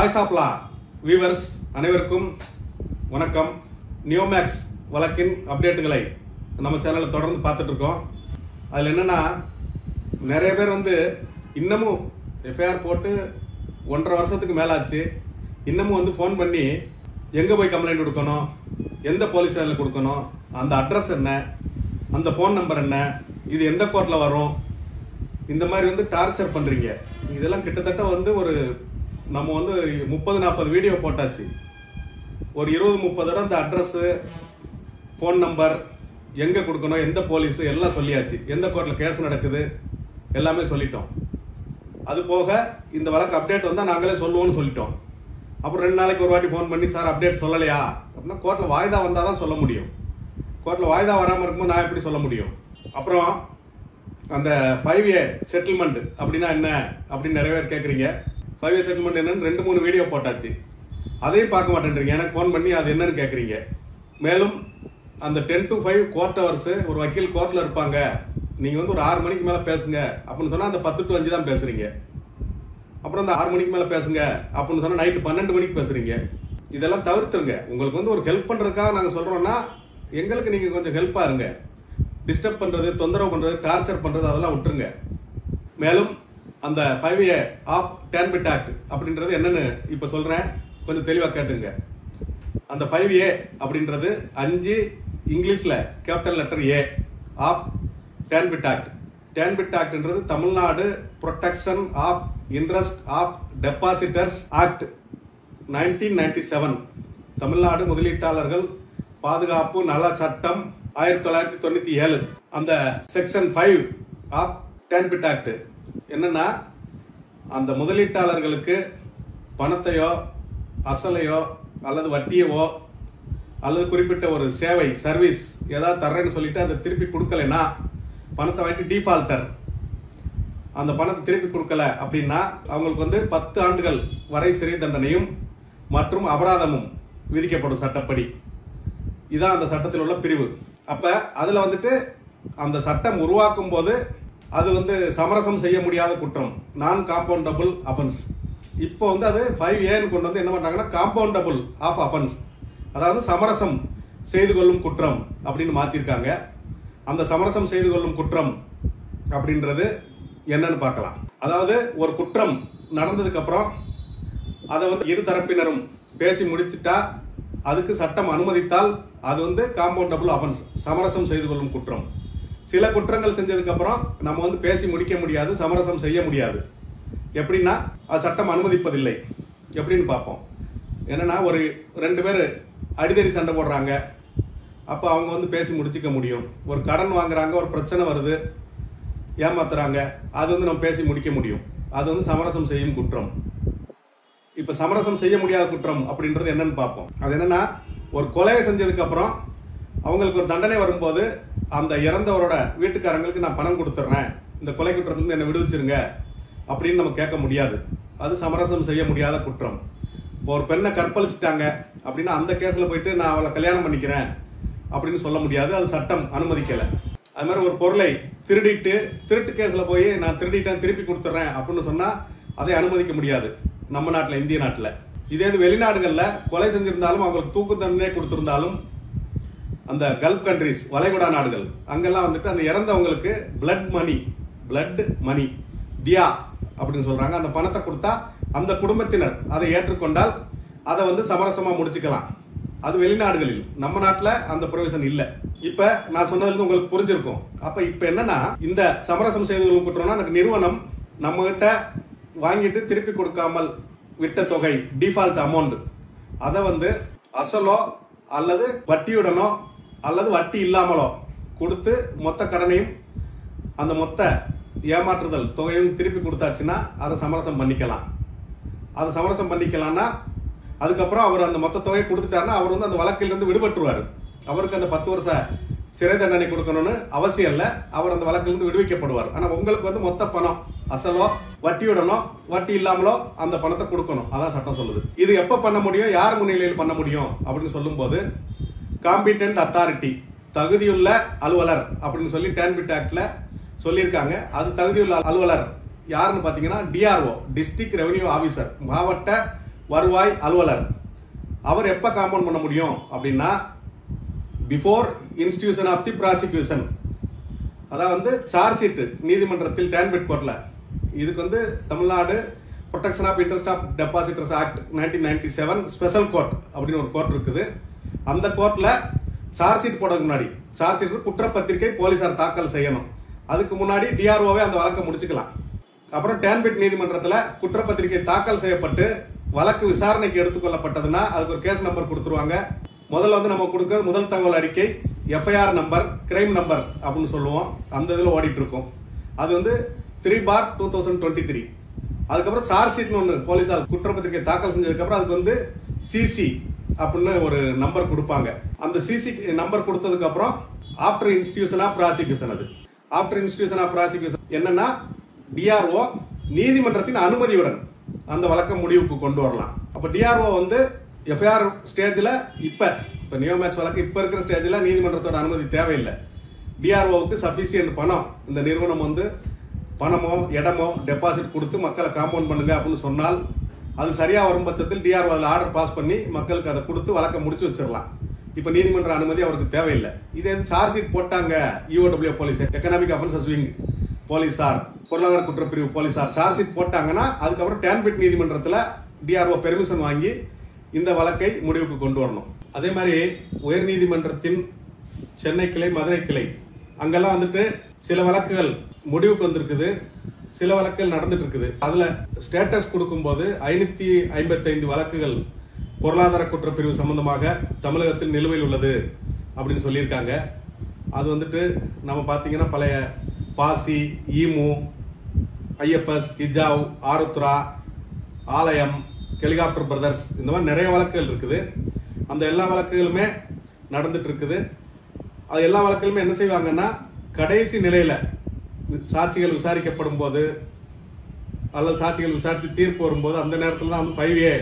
Voice of law viewers அனைவருக்கும் வணக்கம். நியோமேக்ஸ் வழக்கின் அப்டேட்டுகளை நம்ம சேனலில் தொடர்ந்து பார்த்துட்டு இருக்கோம். அதில் என்னன்னா, நிறைய பேர் இன்னமும் எஃப்ஐஆர் போட்டு 1.5 வருஷத்துக்கு மேலாச்சு. இன்னமும் ஃபோன் பண்ணி எங்கே போய் கம்ப்ளைண்ட் கொடுக்கணும், எந்த போலீஸ் ஸ்டேஷனில் கொடுக்கணும், அந்த அட்ரஸ் என்ன, அந்த ஃபோன் நம்பர் என்ன, இது எந்த கோர்ட்டில் வரும், இந்த மாதிரி டார்ச்சர் பண்ணுறீங்க. இதெல்லாம் கிட்டத்தட்ட ஒரு நம்ம 30-40 வீடியோ போட்டாச்சு. ஒரு 20-30 தடவை அந்த அட்ரஸு, ஃபோன் நம்பர், எங்கே கொடுக்கணும், எந்த போலீஸு எல்லாம் சொல்லியாச்சு. எந்த கோர்ட்டில் கேஸ் நடக்குது எல்லாமே சொல்லிட்டோம். அது போக இந்த வழக்கு அப்டேட் வந்தால் நாங்களே சொல்லுவோம்னு சொல்லிட்டோம். அப்புறம் 2 நாளைக்கு ஒரு வாட்டி ஃபோன் பண்ணி, சார் அப்டேட் சொல்லலையா அப்படின்னா, கோர்ட்டில் வாய்தா வந்தால் தான் சொல்ல முடியும். கோர்ட்டில் வாய்தா வராமல் இருக்கும்போது நான் எப்படி சொல்ல முடியும்? அப்புறம் அந்த 5A செட்டில்மெண்ட் அப்படின்னா என்ன அப்படின்னு நிறைய பேர் கேட்குறீங்க. 5A செட்டில்மெண்ட் என்னன்னு 2-3 வீடியோ போட்டாச்சு. அதையும் பார்க்க மாட்டேன்றீங்க. எனக்கு ஃபோன் பண்ணி அது என்னன்னு கேட்குறீங்க. மேலும் அந்த 10 to 5 கோர்ட் ஹவர்ஸ் ஒரு வக்கீல் கோர்ட்டில் இருப்பாங்க, நீங்கள் ஒரு 6 மணிக்கு மேலே பேசுங்க அப்படின்னு சொன்னால் அந்த 10 to 5 தான் பேசுகிறீங்க. அப்புறம் அந்த 6 மணிக்கு மேலே பேசுங்க அப்படின்னு சொன்னால் நைட்டு 12 மணிக்கு பேசுகிறீங்க. இதெல்லாம் தவிர்த்துருங்க. உங்களுக்கு ஒரு ஹெல்ப் பண்ணுறதுக்காக நாங்கள் சொல்கிறோன்னா, எங்களுக்கு நீங்கள் கொஞ்சம் ஹெல்ப்பாக இருங்க. டிஸ்டர்ப் பண்ணுறது, தொந்தரவு பண்ணுறது, டார்ச்சர் பண்ணுறது அதெல்லாம் விட்டுருங்க. மேலும் அந்த 5A ஆஃப் டேன்பிட் ஆக்ட் அப்படின்றது என்னன்னு இப்போ சொல்கிறேன், கொஞ்சம் தெளிவாக கேட்டுங்க. அந்த 5A அப்படின்றது 5 இங்கிலீஷில் capital letter A of TANPID act. TANPID ஆக்ட்ன்றது Tamil Nadu protection of interest of depositors act 1997. Tamil Nadu முதலீட்டாளர்கள் பாதுகாப்பு நல சட்டம் 1997. அந்த செக்ஷன் 5 ஆஃப் டேன்பிட் ஆக்ட் என்னன்னா, அந்த முதலீட்டாளர்களுக்கு பணத்தையோ அசலையோ அல்லது வட்டியவோ அல்லது குறிப்பிட்ட ஒரு சேவை சர்வீஸ் ஏதாவது தர்றேன்னு சொல்லிட்டு அதை திருப்பி கொடுக்கலைன்னா, பணத்தை வாங்கி டிஃபால்டர் அந்த பணத்தை திருப்பி கொடுக்கல அப்படின்னா அவங்களுக்கு 10 ஆண்டுகள் வரை சிறை தண்டனையும் மற்றும் அபராதமும் விதிக்கப்படும் சட்டப்படி. இதான் அந்த சட்டத்தில் உள்ள பிரிவு. அப்ப அதுல அந்த சட்டம் உருவாக்கும் போது அது சமரசம் செய்ய முடியாத குற்றம், நான் காம்பவுண்டபிள் அஃபென்ஸ். இப்போ அது 5A கொண்டு என்ன பண்றாங்கன்னா, காம்பவுண்டபிள் ஆஃப் அஃபென்ஸ், அதாவது சமரசம் செய்து கொள்ளும் குற்றம் அப்படின்னு மாத்திருக்காங்க. அந்த சமரசம் செய்து கொள்ளும் குற்றம் அப்படின்றது என்னன்னு பார்க்கலாம். அதாவது ஒரு குற்றம் நடந்ததுக்கு அப்புறம் அதை இரு தரப்பினரும் பேசி முடிச்சுட்டா, அதுக்கு சட்டம் அனுமதித்தால் அது காம்பவுண்டபிள் அஃபென்ஸ், சமரசம் செய்து கொள்ளும் குற்றம். சில குற்றங்கள் செஞ்சதுக்கு அப்புறம் நம்ம பேசி முடிக்க முடியாது, சமரசம் செய்ய முடியாது. எப்படின்னா, அது சட்டம் அனுமதிப்பதில்லை. எப்படின்னு பார்ப்போம். என்னன்னா, ஒரு 2 பேர் அடிதடி சண்டை போடுறாங்க. அப்போ அவங்க பேசி முடிச்சுக்க முடியும். ஒரு கடன் வாங்குறாங்க, ஒரு பிரச்சனை வருது, ஏமாத்துறாங்க, அது நம்ம பேசி முடிக்க முடியும். அது சமரசம் செய்யும் குற்றம். இப்ப சமரசம் செய்ய முடியாத குற்றம் அப்படின்றது என்னன்னு பார்ப்போம். அது என்னன்னா, ஒரு கொலையை செஞ்சதுக்கு அப்புறம் அவங்களுக்கு ஒரு தண்டனை வரும்போது அந்த இறந்தவரோட வீட்டுக்காரங்களுக்கு நான் பணம் கொடுத்துட்றேன், இந்த கொலை குற்றத்திலிருந்து என்னை விடுவிச்சிருங்க அப்படின்னு நம்ம கேட்க முடியாது. அது சமரசம் செய்ய முடியாத குற்றம். இப்போ ஒரு பெண்ணை கற்பழிச்சிட்டாங்க அப்படின்னா அந்த கேஸ்ல போயிட்டு நான் அவளை கல்யாணம் பண்ணிக்கிறேன் அப்படின்னு சொல்ல முடியாது, அது சட்டம் அனுமதிக்கல. அது மாதிரி ஒரு பொருளை திருடிட்டு திருட்டு கேஸ்ல போய் நான் திருடிட்டேன் திருப்பி கொடுத்துட்றேன் அப்படின்னு சொன்னா அதை அனுமதிக்க முடியாது நம்ம நாட்டில், இந்திய நாட்டில். இதே வெளிநாடுகள்ல கொலை செஞ்சிருந்தாலும் அவங்களுக்கு தூக்கு தண்டனை கொடுத்திருந்தாலும், அந்த கல்ஃப் கண்ட்ரிஸ் வளைகுடா நாடுகள் அங்கெல்லாம் அந்த இறந்தவங்களுக்கு பிளட் மணி தியா அப்படின்னு சொல்றாங்க. அந்த பணத்தை கொடுத்தா அந்த குடும்பத்தினர் அதை ஏற்றுக்கொண்டால் அதை சமரசமா முடிச்சுக்கலாம். அது வெளிநாடுகளில். நம்ம நாட்டில் அந்த ப்ரொவிஷன் இல்லை. இப்ப நான் சொன்னது உங்களுக்கு புரிஞ்சிருக்கும். அப்ப இப்ப என்னன்னா, இந்த சமரசம் செய்து கொள்ளும் குற்றம்னா, அந்த நிறுவனம் நம்ம கிட்ட வாங்கிட்டு திருப்பி கொடுக்காமல் விட்ட தொகை டிஃபால்ட் அமௌண்ட், அதை அசலோ அல்லது வட்டியுடனோ அல்லது வட்டி இல்லாமலோ கொடுத்து மொத்த கடனையும் அந்த மொத்த ஏமாற்றுதல் தொகையும் திருப்பி கொடுத்தாச்சுன்னா அதை சமரசம் பண்ணிக்கலாம். அதை சமரசம் பண்ணிக்கலாம்னா அதுக்கப்புறம் அவர் அந்த மொத்த தொகையை கொடுத்துட்டாருன்னா அவர் அந்த வழக்கிலிருந்து விடுபட்டுருவார். அவருக்கு அந்த 10 வருஷ சிறை தண்டனை கொடுக்கணும்னு அவசியம் இல்லை. அவர் அந்த வழக்கிலிருந்து விடுவிக்கப்படுவார். ஆனால் உங்களுக்கு மொத்த பணம் அசலோ வட்டியுடனோ வட்டி இல்லாமலோ அந்த பணத்தை கொடுக்கணும். அதான் சட்டம் சொல்லுது. இது எப்ப பண்ண முடியும், யார் முன்னிலையில் பண்ண முடியும் அப்படின்னு சொல்லும் போது, காம்பிடென்ட் அத்தாரிட்டி, தகுதியுள்ள அலுவலர் அப்படின்னு சொல்லி டேன்பிட் ஆக்ட்ல சொல்லியிருக்காங்க. அது தகுதியுள்ள அலுவலர் யாருன்னு பாத்தீங்கன்னா டிஆர்ஓ, டிஸ்ட்ரிக்ட் ரெவென்யூ ஆபீசர், மாவட்ட வருவாய் அலுவலர். அவர் எப்ப காம்பவுண்ட் பண்ண முடியும் அப்படின்னா before institution of the prosecution. அதாவது சார்ஜ் ஷீட் நீதிமன்றத்தில் டேன்பெட் கோர்ட்ல, இதுக்கு வந்து Tamil Nadu protection of interest of depositors act 1997 special court அப்படின்னு ஒரு கோர்ட் இருக்குது. அந்த கோர்ட்ல சார்ஜ் ஷீட் போடுறதுக்கு முன்னாடி சார்ஜ் ஷீட் குற்றப்பத்திரிகை போலீசார் தாக்கல் செய்யணும். அதுக்கு முன்னாடி டிஆர்ஓவே அந்த வழக்கை முடிச்சுக்கலாம். அப்புறம் டேன்பெட் நீதிமன்றத்தில் குற்றப்பத்திரிகை தாக்கல் செய்யப்பட்டு வழக்கு விசாரணைக்கு எடுத்துக்கொள்ளப்பட்டதுன்னா அதுக்கு ஒரு கேஸ் நம்பர் கொடுத்துருவாங்க. முதல்ல வந்து நம்ம கொடுக்க முதல் தகவல் அறிக்கை எஃப்ஐஆர் நம்பர், கிரைம் நம்பர் அப்படின்னு சொல்லுவோம். அந்த இதில் ஓடிட்டு இருக்கும். அது வந்து 3/2023. அதுக்கப்புறம் சார்ஜ் ஷீட்னு ஒன்று போலீஸார் குற்றப்பத்திரிகை தாக்கல் செஞ்சதுக்கப்புறம் அதுக்கு வந்து சிசி அப்படின்னு ஒரு நம்பர் கொடுப்பாங்க. அந்த சிசி நம்பர் கொடுத்ததுக்கு அப்புறம் ஆஃப்டர் இன்ஸ்டிடியூஷன் ஆஃப் ப்ராசிக்யூஷன். அது ஆஃப்டர் இன்ஸ்டிடியூஷன் ஆஃப் ப்ராசிக்யூஷன் என்னன்னா டிஆர்ஓ நீதிமன்றத்தின் அனுமதியுடன் அந்த வழக்க முடிவுக்கு கொண்டு வரலாம். அப்ப டிஆர்ஓ வந்து எஃப்ஐஆர் ஸ்டேஜ்ல இப்ப நியோமேக்ஸ் வழக்கு இப்ப இருக்கிற ஸ்டேஜ்ல நீதிமன்றத்தோட அனுமதி தேவையில்லை. டிஆர்ஓவுக்கு சஃபிசியன்ட் பணம், இந்த நிறுவனம் வந்து பணமோ இடமோ டெபாசிட் கொடுத்து மக்களை காம்பவுண்ட் பண்ணுங்க அப்படின்னு சொன்னால் அது சரியா வரும் பட்சத்தில் டிஆர்ஓ அதில் ஆர்டர் பாஸ் பண்ணி மக்களுக்கு அதை கொடுத்து வழக்கை முடிச்சு வச்சிடலாம். இப்ப நீதிமன்ற அனுமதி அவருக்கு தேவையில்லை. இதே சார்ஜ் ஷீட் போட்டாங்க EOW police, economic offences wing போலீசார், பொருளாதார குற்றப்பிரிவு போலீசார் சார்ஜ் ஷீட் போட்டாங்கன்னா அதுக்கப்புறம் டேன்பெட் நீதிமன்றத்தில் டிஆர்ஓ பெர்மிஷன் வாங்கி இந்த வழக்கை முடிவுக்கு கொண்டு வரணும். அதே மாதிரி உயர் நீதிமன்றத்தின் சென்னை கிளை, மதுரை கிளை, அங்கெல்லாம் வந்துட்டு சில வழக்குகள் முடிவுக்கு வந்திருக்குது, சில வழக்குகள் நடந்துட்டு இருக்குது. அதுல ஸ்டேட்டஸ் கொடுக்கும்போது 555 வழக்குகள் பொருளாதார குற்றப்பிரிவு சம்பந்தமாக தமிழகத்தில் நிலுவையில் உள்ளது அப்படின்னு சொல்லியிருக்காங்க. அது வந்துட்டு நம்ம பார்த்தீங்கன்னா பழைய பாசி, ஈமு, ஐஎஃப்எஸ், ஹிஜாவ், ஆருத்ரா, ஆலயம், ஹெலிகாப்டர் பிரதர்ஸ், இந்த மாதிரி நிறைய வழக்குகள் இருக்குது. அந்த எல்லா வழக்குகளுமே நடந்துட்டு இருக்குது. அது எல்லா வழக்குகளுமே என்ன செய்வாங்கன்னா கடைசி நிலையில சாட்சிகள் விசாரிக்கப்படும் போது அல்லது சாட்சிகள் விசாரித்து தீர்ப்பு வரும்போது அந்த நேரத்தில் தான் வந்து 5A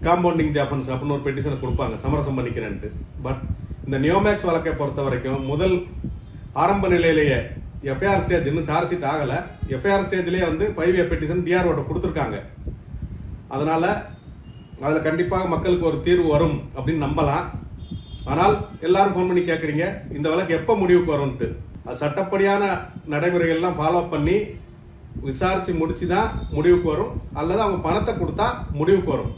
காம்பவுண்டிங் தி அஃபென்ஸ் அப்படின்னு ஒரு பெட்டிஷனை கொடுப்பாங்க, சமரசம் பண்ணிக்கிறேன்ட்டு. பட் இந்த நியோமேக்ஸ் வழக்கை பொறுத்த வரைக்கும் முதல் ஆரம்ப நிலையிலேயே எஃப்ஐஆர் ஸ்டேஜ் இன்னும் சார்ஜ் ஷீட் ஆகல, எஃப்ஐஆர் ஸ்டேஜ்லேயே வந்து 5A பெட்டிஷன் டிஆர்ஓட்ட கொடுத்துருக்காங்க. அதனால அதில் கண்டிப்பாக மக்களுக்கு ஒரு தீர்வு வரும் அப்படின்னு நம்பலாம். ஆனால் எல்லாரும் ஃபோன் பண்ணி கேட்குறீங்க இந்த வழக்கு எப்போ முடிவுக்கு வரும்ட்டு. அது சட்டப்படியான நடைமுறைகள்லாம் ஃபாலோ பண்ணி விசாரிச்சு முடிச்சு தான் முடிவுக்கு வரும், அல்லது அவங்க பணத்தை கொடுத்தா முடிவுக்கு வரும்.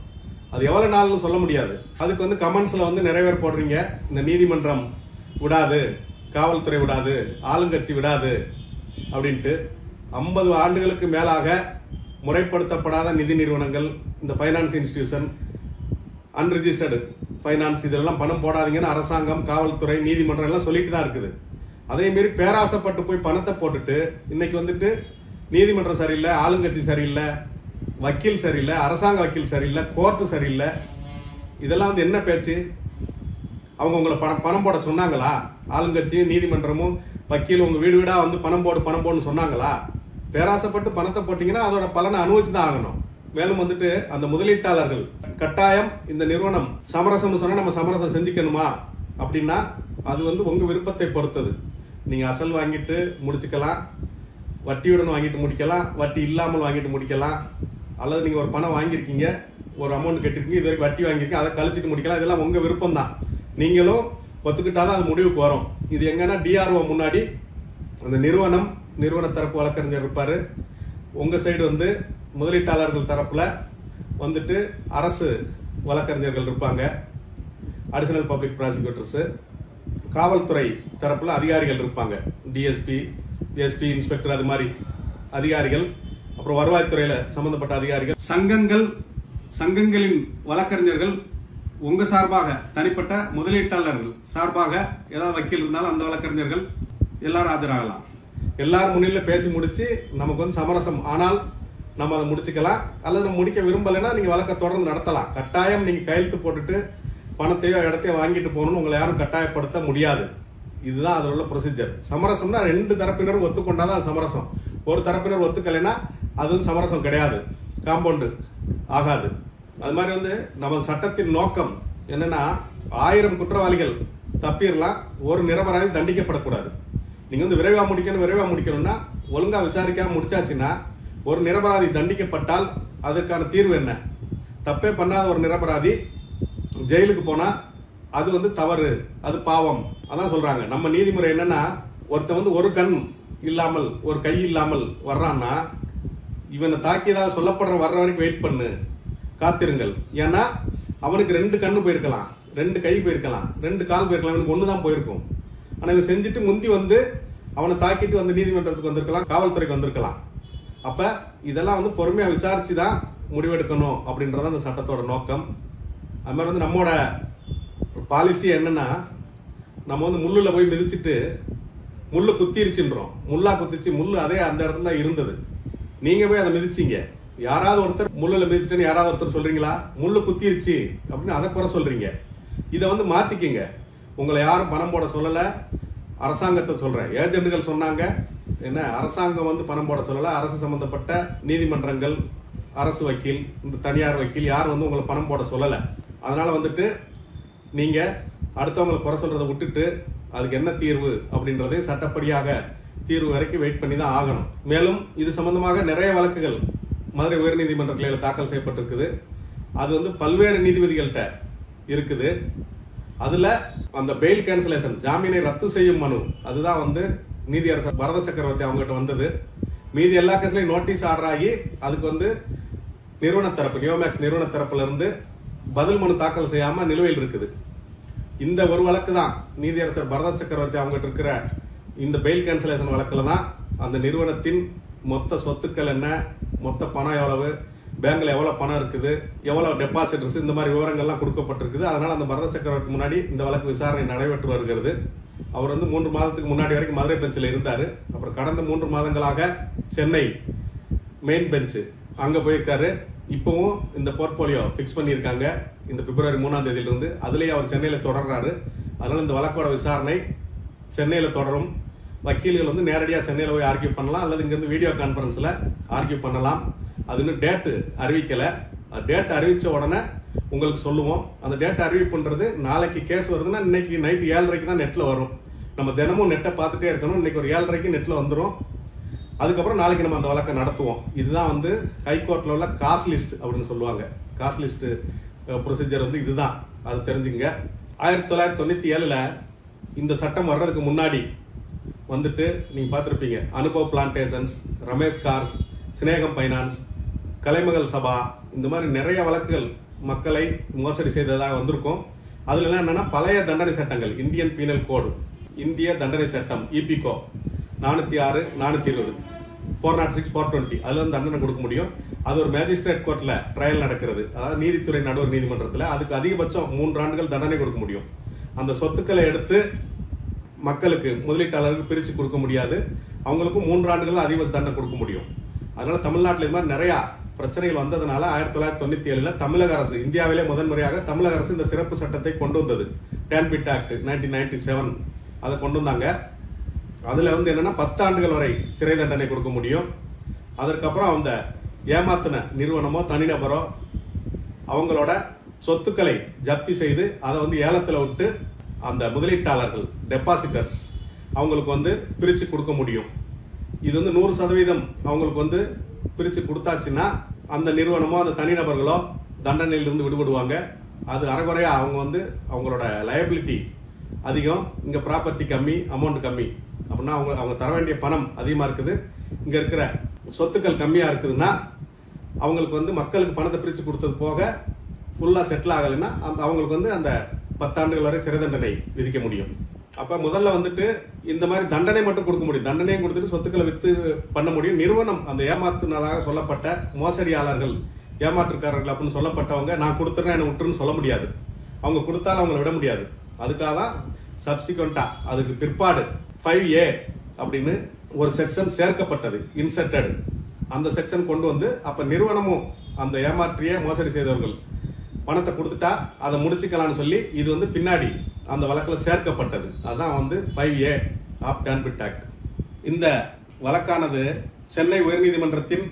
அது எவ்வளோ நாள்னு சொல்ல முடியாது. அதுக்கு வந்து கமெண்ட்ஸில் வந்து நிறைய பேர் போடுறீங்க இந்த நீதிமன்றம் விடாது, காவல்துறை விடாது, ஆளுங்கட்சி விடாது அப்படின்ட்டு. 50 ஆண்டுகளுக்கு மேலாக முறைப்படுத்தப்படாத நிதி நிறுவனங்கள், இந்த ஃபைனான்ஸ் இன்ஸ்டிடியூஷன், அன்ரிஜிஸ்டர்டு ஃபைனான்ஸ், இதெல்லாம் பணம் போடாதீங்கன்னு அரசாங்கம், காவல்துறை, நீதிமன்றம் எல்லாம் சொல்லிட்டு தான் இருக்குது. அதே மாரி பேராசைப்பட்டு போய் பணத்தை போட்டுட்டு இன்னைக்கு வந்துட்டு நீதிமன்றம் சரியில்லை, ஆளுங்கட்சி சரியில்லை, வக்கீல் சரியில்லை, அரசாங்க வக்கீல் சரியில்லை, கோர்ட்டு சரியில்லை, இதெல்லாம் வந்து என்ன பேச்சு? அவங்க உங்களை பணம் போட சொன்னாங்களா? ஆளுங்கட்சியும் நீதிமன்றமும் வக்கீல் உங்க வீடு வீடா வந்து பணம் போடுன்னு சொன்னாங்களா? பேராசைப்பட்டு பணத்தை போட்டீங்கன்னா அதோட பலனை அனுபவிச்சு தான் ஆகணும். மேலும் வந்துட்டு அந்த முதலீட்டாளர்கள் கட்டாயம் இந்த நிறுவனம் சமரசம்னு சொன்னா நம்ம சமரசம் செஞ்சுக்கணுமா அப்படின்னா அது வந்து உங்க விருப்பத்தை பொறுத்தது. நீங்க அசல் வாங்கிட்டு முடிச்சுக்கலாம், வட்டியுடன் வாங்கிட்டு முடிக்கலாம், வட்டி இல்லாமல் வாங்கிட்டு முடிக்கலாம், அல்லது நீங்க ஒரு பணம் வாங்கியிருக்கீங்க, ஒரு அமௌண்ட் கட்டிருக்கீங்க, இது வரைக்கும் வட்டி வாங்கியிருக்கீங்க, அதை கழிச்சிட்டு முடிக்கலாம். இதெல்லாம் உங்க விருப்பம் தான். நீங்களும் ஒத்துக்கிட்டாதான் அது முடிவுக்கு வரும். இது எங்கன்னா டிஆர்ஓ முன்னாடி அந்த நிறுவன தரப்பு வழக்கறிஞர் இருப்பாரு, உங்க சைடு வந்து முதலீட்டாளர்கள் தரப்புல வந்துட்டு அரசு வழக்கறிஞர்கள் இருப்பாங்க, அடிஷனல் பப்ளிக் ப்ராசிக்யூட்டர்ஸ், காவல்துறை தரப்புல அதிகாரிகள் இருப்பாங்க, டிஎஸ்பி, எஸ்பி, இன்ஸ்பெக்டர், அது மாதிரி அதிகாரிகள், அப்புறம் வருவாய்த்துறையில சம்பந்தப்பட்ட அதிகாரிகள், சங்கங்களின் வழக்கறிஞர்கள் உங்க சார்பாக, தனிப்பட்ட முதலீட்டாளர்கள் சார்பாக ஏதாவது வக்கீல் இருந்தாலும் அந்த வழக்கறிஞர்கள் எல்லாரும் ஆஜராகலாம். எல்லாரும் முன்னில பேசி முடிச்சு நமக்கு வந்து சமரசம் ஆனால் நம்ம அதை முடிச்சுக்கலாம், அல்லது நம்ம முடிக்க விரும்பலைன்னா நீங்க வழக்கை தொடர்ந்து நடத்தலாம். கட்டாயம் நீங்க கையெழுத்து போட்டுட்டு பணத்தையோ இடத்தையோ வாங்கிட்டு போகணும்னு உங்களை யாரும் கட்டாயப்படுத்த முடியாது. இதுதான் அதில் உள்ள ப்ரொசீஜர். சமரசம்னா 2 தரப்பினரும் ஒத்துக்கொண்டாதான் அது சமரசம். ஒரு தரப்பினர் ஒத்துக்கலைன்னா அது சமரசம் கிடையாது, காம்பவுண்டு ஆகாது. அது மாதிரி வந்து நம்ம சட்டத்தின் நோக்கம் என்னன்னா 1000 குற்றவாளிகள் தப்பிடலாம், ஒரு நிரபராதி தண்டிக்கப்படக்கூடாது. நீங்க வந்து விரைவா முடிக்கணும்னா ஒழுங்கா விசாரிக்காம முடிச்சாச்சுன்னா ஒரு நிரபராதி தண்டிக்கப்பட்டால் அதற்கான தீர்வு என்ன? தப்பே பண்ணாத ஒரு நிரபராதி ஜெயிலுக்கு போனா அது வந்து தவறு, அது பாவம். அதான் சொல்றாங்க நம்ம நீதிமுறை என்னன்னா, ஒருத்தன் வந்து ஒரு கண் இல்லாமல் ஒரு கை இல்லாமல் வர்றான்னா இவனை தாக்கியதாக சொல்லப்படுற வர்ற வரைக்கும் வெயிட் பண்ணு, காத்திருங்கள். ஏன்னா அவனுக்கு 2 கண்ணு போயிருக்கலாம், 2 கை போயிருக்கலாம், 2 கால் போயிருக்கலாம், அவனுக்கு 1 தான் போயிருக்கும். ஆனா இவன் செஞ்சுட்டு முந்தி வந்து அவனை தாக்கிட்டு வந்து நீதிமன்றத்துக்கு வந்திருக்கலாம், காவல்துறைக்கு வந்திருக்கலாம். அப்ப இதெல்லாம் வந்து பொறுமையா விசாரிச்சு தான் முடிவெடுக்கணும் அப்படின்றத அந்த சட்டத்தோட நோக்கம். அது மாதிரி வந்து நம்மோட பாலிசி என்னன்னா, நம்ம வந்து முள்ளுல போய் மிதிச்சுட்டு முள்ளு குத்திருச்சுன்றோம். முள்ளா குத்திச்சு, முள்ளு அதே அந்த இடத்துல தான் இருந்தது, நீங்க போய் அதை மிதிச்சீங்க. யாராவது ஒருத்தர் முள்ளுல மிதிச்சுட்டேன்னு யாராவது ஒருத்தர் சொல்றீங்களா? முள்ளு குத்திருச்சு அப்படின்னு அதை குறை சொல்றீங்க. இதை வந்து மாத்திக்கிங்க. உங்களை யாரும் பணம் போட சொல்லல, அரசாங்கத்தை சொல்றேன். ஏஜென்ட்கள் சொன்னாங்க, என்ன அரசாங்கம் வந்து பணம் போட சொல்லல. அரசு சம்பந்தப்பட்ட நீதிமன்றங்கள், அரசு வக்கீல், இந்த தனியார் வக்கீல் யாரும் வந்து உங்களை பணம் போட சொல்லல. அதனால வந்துட்டு நீங்க அடுத்தவங்களை குறை சொல்றதை விட்டுட்டு அதுக்கு என்ன தீர்வு அப்படின்றதையும் சட்டப்படியாக தீர்வு வரைக்கும் வெயிட் பண்ணி தான் ஆகணும். மேலும் இது சம்பந்தமாக நிறைய வழக்குகள் மதுரை உயர்நீதிமன்ற கிளையில் தாக்கல் செய்யப்பட்டிருக்குது. அது வந்து பல்வேறு நீதிபதிகள்கிட்ட இருக்குது. அதுல அந்த பெயில் கேன்சலேஷன், ஜாமீனை ரத்து செய்யும் மனு, அதுதான் வந்து நீதியரசர் பரத சக்கரவர்த்தி அவங்ககிட்ட வந்தது. மீதி எல்லா கேஸ்லயும் நோட்டீஸ் ஆர்டர் ஆகி அதுக்கு வந்து நிறுவன தரப்பு, நியோமேக்ஸ் நிறுவன தரப்புல இருந்து பதில் மனு தாக்கல் செய்யாம நிலுவையில் இருக்குது. இந்த ஒரு வழக்கு தான் நீதியரசர் பரத சக்கரவர்த்தி அவங்ககிட்ட இருக்கிற இந்த பெயில் கேன்சலேஷன் வழக்குல தான் அந்த நிறுவனத்தின் மொத்த சொத்துக்கள் என்ன, மொத்த பணம் எவ்வளவு, பேங்க்ல எவ்வளவு பணம் இருக்குது, எவ்வளவு டெபாசிட்ஸ், இந்த மாதிரி விவரங்கள்லாம் கொடுக்கப்பட்டிருக்குது. அதனால அந்த பரத சக்கரவர்த்தி முன்னாடி இந்த வழக்கு விசாரணை நடைபெற்று வருகிறது. அவர் வந்து 3 மாதத்துக்கு முன்னாடி வரைக்கும் மதுரை பெஞ்சில் இருந்தாரு. அப்புறம் கடந்த 3 மாதங்களாக சென்னை மெயின் பெஞ்ச் அங்க போயிருக்காரு. இப்பவும் இந்த போர்ட்போலியோ பிக்ஸ் பண்ணியிருக்காங்க இந்த பிப்ரவரி 3ஆம் தேதியிலிருந்து. அதுலயே அவர் சென்னையில தொடர்றாரு. அதனால இந்த வழக்கோட விசாரணை சென்னையில தொடரும். வக்கீல்கள் வந்து நேரடியா சென்னையில போய் ஆர்கியூ பண்ணலாம், அல்லது இங்க இருந்து வீடியோ கான்பரன்ஸ்ல ஆர்கியூ பண்ணலாம். அது இன்னும் டேட் அறிவிக்கல. டேட் அறிவிச்ச உடனே உங்களுக்கு சொல்லுவோம். அந்த டேட் அறிவிப்புன்றது நாளைக்கு கேஸ் வருதுன்னா இன்னைக்கு நைட் 7:30 தான் நெட்ல வரும். நம்ம தினமும் நெட்டை பார்த்துட்டே இருக்கணும். இன்னைக்கு ஒரு 7:30 நெட்ல வந்துடும். அதுக்கப்புறம் நாளைக்கு நம்ம அந்த வழக்கை நடத்துவோம். இதுதான் வந்து ஹைகோர்ட்ல உள்ள காஸ் லிஸ்ட் அப்படின்னு சொல்லுவாங்க. காஸ் லிஸ்ட் ப்ரொசீஜர் வந்து இதுதான், அது தெரிஞ்சுங்க. 1997ல இந்த சட்டம் வர்றதுக்கு முன்னாடி வந்துட்டு நீங்க பார்த்திருப்பீங்க, Anubhav plantations, Ramesh cars, Snegam finance, Kalaimagal Sabha, இந்த மாதிரி நிறைய வழக்குகள் மக்களை மோசடி செய்ததாக வந்திருக்கும். அதுல எல்லாம் என்னன்னா பழைய தண்டனை சட்டங்கள், இந்தியன் பீனல் கோடு, இந்திய தண்டனை சட்டம், இபிகோ 406, 420, 406, 420, அதுல இருந்து தண்டனை கொடுக்க முடியும். அது ஒரு மேஜிஸ்ட்ரேட் கோர்ட்ல ட்ரையல் நடக்கிறது, அதாவது நீதித்துறை நடுவர் நீதிமன்றத்தில். அதுக்கு அதிகபட்சம் 3 ஆண்டுகள் தண்டனை கொடுக்க முடியும். அந்த சொத்துக்களை எடுத்து மக்களுக்கு, முதலீட்டாளருக்கு பிரிச்சு கொடுக்க முடியாது. அவங்களுக்கும் 3 ஆண்டுகள் அதிகபட்ச தண்டனை கொடுக்க முடியும். அதனால தமிழ்நாட்டில் இது மாதிரி நிறைய பிரச்சனைகள் வந்ததுனால 1997ல தமிழக அரசு, இந்தியாவிலே முதன்முறையாக தமிழக அரசு இந்த சிறப்பு சட்டத்தை கொண்டு வந்தது. டேன்பிட் ஆக்ட் 1997 அதை கொண்டு வந்தாங்க. அதுல வந்து என்னன்னா 10 ஆண்டுகள் வரை சிறை தண்டனை கொடுக்க முடியும். அதற்கப்புறம் அந்த ஏமாத்தின நிறுவனமோ தனிநபரோ அவங்களோட சொத்துக்களை ஜப்தி செய்து அதை வந்து ஏலத்துல விட்டு அந்த முதலீட்டாளர்கள், டெபாசிட்டர்ஸ், அவங்களுக்கு வந்து பிரிச்சு கொடுக்க முடியும். இது வந்து 100% அவங்களுக்கு வந்து பிரிச்சு கொடுத்தாச்சுன்னா அந்த நிறுவனமோ அந்த தனிநபர்களோ தண்டனையிலிருந்து விடுபடுவாங்க. அது அரைகுறையா அவங்க வந்து அவங்களோட லயபிலிட்டி அதிகம், இங்க ப்ராப்பர்ட்டி கம்மி, அமௌண்ட் கம்மி அப்படின்னா அவங்க தர வேண்டிய பணம் அதிகமா இருக்குது, இங்க இருக்கிற சொத்துக்கள் கம்மியா இருக்குதுன்னா அவங்களுக்கு வந்து மக்களுக்கு பணத்தை பிரிச்சு கொடுத்தது போக ஃபுல்லா செட்டில் ஆகலைன்னா அவங்களுக்கு வந்து அந்த 10 ஆண்டுகள் வரை சிறை தண்டனை விதிக்க முடியும். அப்ப முதல்ல வந்துட்டு இந்த மாதிரி தண்டனை மட்டும் கொடுக்க முடியும். தண்டனையும் கொடுத்துட்டு சொத்துக்களை வித்து பண்ண முடியும். நிறுவனம், அந்த ஏமாத்துனதாக சொல்லப்பட்ட மோசடியாளர்கள், ஏமாற்றுக்காரர்கள் அப்படின்னு சொல்லப்பட்டவங்க நான் கொடுத்துறேன் என்ன விட்டுருன்னு சொல்ல முடியாது. அவங்க கொடுத்தாலும் அவங்களை விட முடியாது. அதுக்காக தான் சப்சிக்வெண்டா அதுக்கு பிற்பாடு 5A அப்படின்னு ஒரு செக்ஷன் சேர்க்கப்பட்டது, இன்செர்டட். அந்த செக்ஷன் கொண்டு வந்து அப்ப நிறுவனமும் அந்த ஏமாற்றிய மோசடி செய்தவர்கள் பணத்தை கொடுத்துட்டா அதை முடிச்சுக்கலாம்னு சொல்லி இது வந்து பின்னாடி அந்த வழக்கில் சேர்க்கப்பட்டது. அதான் வந்து 5A ஆஃப் டேன்பிட் ஆக்ட். இந்த வழக்கானது சென்னை உயர்நீதிமன்றத்தின்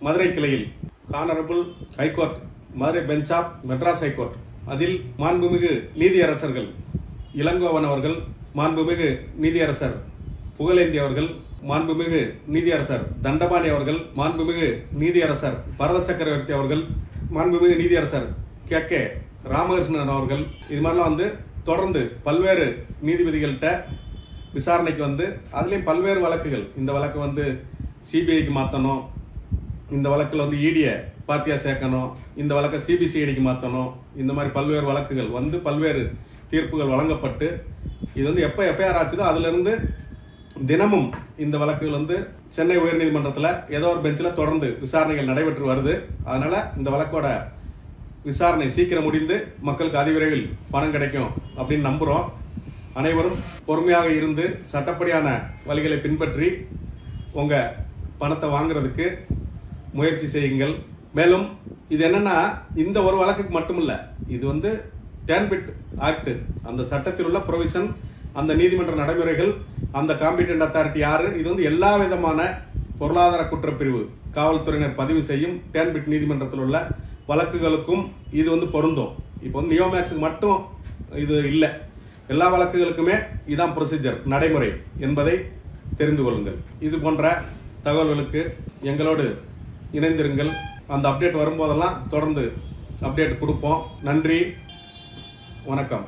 மதுரை கிளையில் honourable high court, Madurai bench of Madras high court, அதில் மாண்புமிகு நீதியரசர்கள் இளங்கோவன் அவர்கள், மாண்புமிகு நீதியரசர் புகழேந்தி அவர்கள், மாண்புமிகு நீதியரசர் தண்டபாணி அவர்கள், மாண்புமிகு நீதியரசர் பரத சக்கரவர்த்தி அவர்கள் மாண்புமிகு நீதியரசர் KK ராமகிருஷ்ணன் அவர்கள் இது மாதிரிலாம் வந்து தொடர்ந்து பல்வேறு நீதிபதிகள்கிட்ட விசாரணைக்கு வந்து அதுலேயும் பல்வேறு வழக்குகள், இந்த வழக்கு வந்து CBIக்கு மாற்றணும், இந்த வழக்கில் வந்து ED பார்ட்டியாக சேர்க்கணும், இந்த வழக்கை CBCIDக்கு மாற்றணும், இந்த மாதிரி பல்வேறு வழக்குகள் வந்து பல்வேறு தீர்ப்புகள் வழங்கப்பட்டு இது வந்து எப்போ FIR ஆச்சுதோ அதிலிருந்து தினமும் இந்த வழக்குகள் வந்து சென்னை உயர்நீதிமன்றத்தில் ஏதோ ஒரு பெஞ்சில் தொடர்ந்து விசாரணைகள் நடைபெற்று வருது. அதனால இந்த வழக்கோட விசாரணை சீக்கிரம் முடிந்து மக்களுக்கு அதிவிரைவில் பணம் கிடைக்கும் அப்படின்னு நம்புகிறோம். அனைவரும் பொறுமையாக இருந்து சட்டப்படியான வழிகளை பின்பற்றி உங்கள் பணத்தை வாங்குறதுக்கு முயற்சி செய்யுங்கள். மேலும் இது என்னன்னா இந்த ஒரு வழக்குக்கு மட்டும் இல்லை, இது வந்து டேன்பிட் ஆக்ட், அந்த சட்டத்தில் உள்ள ப்ரொவிஷன், அந்த நீதிமன்ற நடைமுறைகள், அந்த காம்பிடென்ட் அத்தாரிட்டி யாரு, இது வந்து எல்லா விதமான பொருளாதார குற்றப்பிரிவு காவல்துறையினர் பதிவு செய்யும் டேன்பிட் நீதிமன்றத்தில் உள்ள வழக்குகளுக்கும் இது வந்து பொருந்தும். இப்போ வந்து நியோமேக்ஸுக்கு மட்டும் இது இல்லை, எல்லா வழக்குகளுக்குமே இதான் ப்ரொசீஜர், நடைமுறை என்பதை தெரிந்து கொள்ளுங்கள். இது போன்ற தகவல்களுக்கு எங்களோடு இணைந்திருங்கள். அந்த அப்டேட் வரும்போதெல்லாம் தொடர்ந்து அப்டேட் கொடுப்போம். நன்றி, வணக்கம்.